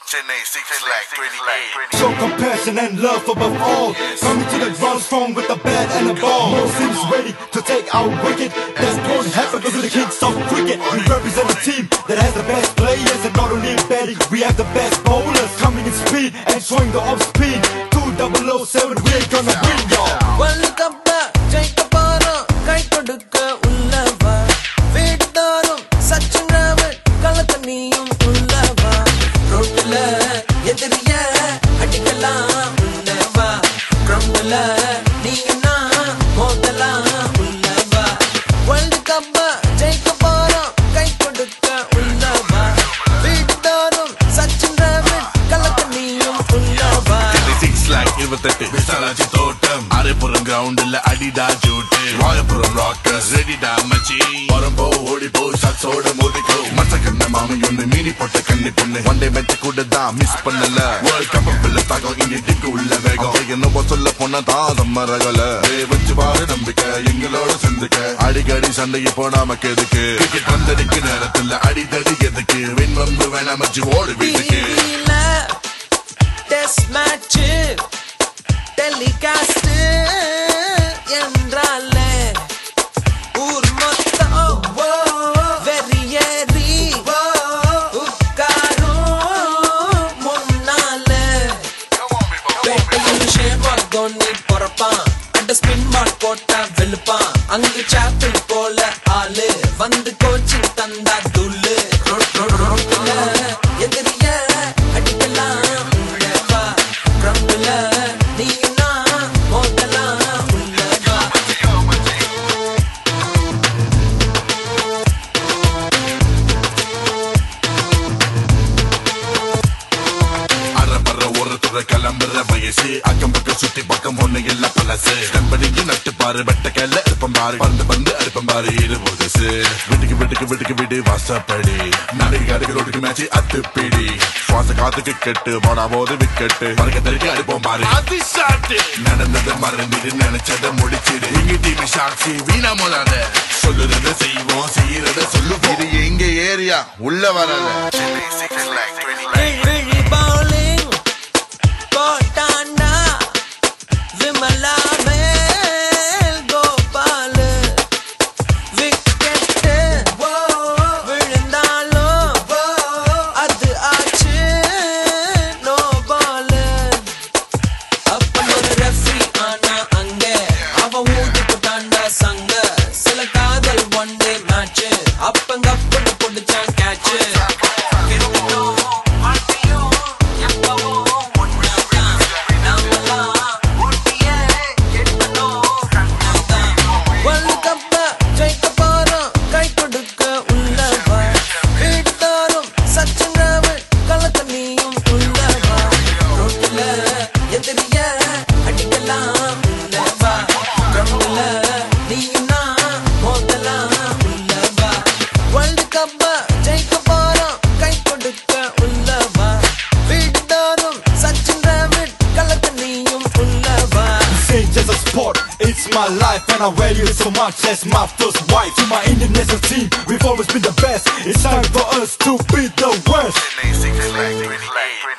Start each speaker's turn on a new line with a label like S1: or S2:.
S1: Chennai 6/28.
S2: Show compassion and love above all. Coming to the ground strong with the bat and the ball. Most teams ready to take our wicket. That's won't happen because we're the kings of cricket. We represent a team that has the best players, and not only in batting, we have the best bowlers. Coming in speed and showing the off speed. 2007, we're gonna win, y'all.
S3: World Cup ஜெயிக்க போறோம், கை கொடுக்க உள்ளவா. வீடுதோறும் சச்சின் டிராவிட், களத்தில் நீயும் உள்ளவா. ரோட்ல எதிரிய அடிக்கலாம் உள்ளவா. கிரவுண்ட்ல நீனா மோதலாம் உள்ளவா. வேர்ல்ட் கப் ஜெயிக்க போறோம், கை கொடுக்க உள்ளவா. வீடுதோறும் சச்சின் டிராவிட், களத்தில் நீயும் உள்ளவா.
S1: 28 விசாலாச்சி தோட்டம் அரைப்புறம் கிரவுண்ட்ல அடிடா ஜூட்டு ராயபுரம் ராக்கர்ஸ் ரெடிடா மச்சி வரம்போ ஓடிப்போ ஷாட்ஸோட மோதிக்கோ மச்சக்கண்ண மாமி ஒண்ணு மீனி போட்ட கண்ணி பொண்ணு ஒன் டே மேட்ச் கூட தான் மிஸ் பண்ணல வேர்ல்ட் கப் பில்ல தாக்கம் இங்க டிக்கு உள்ள வேகம் என்னவோ சொல்ல போனா தான் சம்மரகல வச்சு பாரு நம்பிக்கை எங்களோட செஞ்சுக்க அடிக்கடி சண்டைக்கு போனா நமக்கு எதுக்கு கிரிக்கெட் வந்தடிக்கு நேரத்துல அடிதடி எதுக்கு வின் வந்து வேணா மச்சி ஓடு வீட்டுக்கு
S3: டெஸ்ட் மேட்ச் டெலிகாஸ்ட் என்றாலே ஊர் மொத்தம் வெறியேறி உட்காரும் முன்னாலே பேட்டையில் ஷேவாக் தோனி பொறப்பான் அட்ட ஸ்பின் பால் போட்டா வெளுப்பான் அங்கு சாப்பிள் போல ஆளு வந்து கோச்சிங் தந்தா துள்ளு ரோட்ல எதிரிய அடிக்கலாம் உள்ளவா கிரவுண்ட்ல நீனா மோதலாம் உள்ளவா.
S1: அறப்பற ஒருத்தர கிளம்புற வயசு அக்கம் பக்கம் சுத்தி பக்கம் ஒண்ணு எல்லாம் பழசு கம்பெனிக்கு நட்டு பாரு வெட்ட கையில இருப்பம் பாரு வந்து அறுப்பம் பாரு இது புதுசு விட்டுக்கு விடு வாசப்படி நடிகை ரோட்டுக்கு மேட்ச் அத்துப்பிடி சுவாச காத்துக்கு கெட்டு போனா போது விக்கெட்டு மறுக்க தெருக்கு அடிப்போம் பாரு அது ஷாட்டு நடந்ததை மறந்துட்டு நினைச்சதை முடிச்சிடு இங்க டிவி சாட்சி வீணா போதாத சொல்லுறத செய்வோம் செய்யறத சொல்லு இது எங்க ஏரியா உள்ள வராத
S3: விழி பவுலிங் போட்டாண்டா விமலா மேல் கோபால் விக்கெட்டு விழுந்தாலும் அது ஆச்சு நோ பால். அப்பன் ஒரு ரெஃப்ரி ஆனா அங்கே அவன் ஊதி போட்டாண்டா சங்க சில காதல் ஒன் டே மேட்ச் அப்பங்க அப்பன்னு பிடிச்சான் catch.
S2: It's my life and I value it so much as my first wife. To my Indian national team, we've always been the best. It's time for us to be the worst.
S1: Chennai 6/28.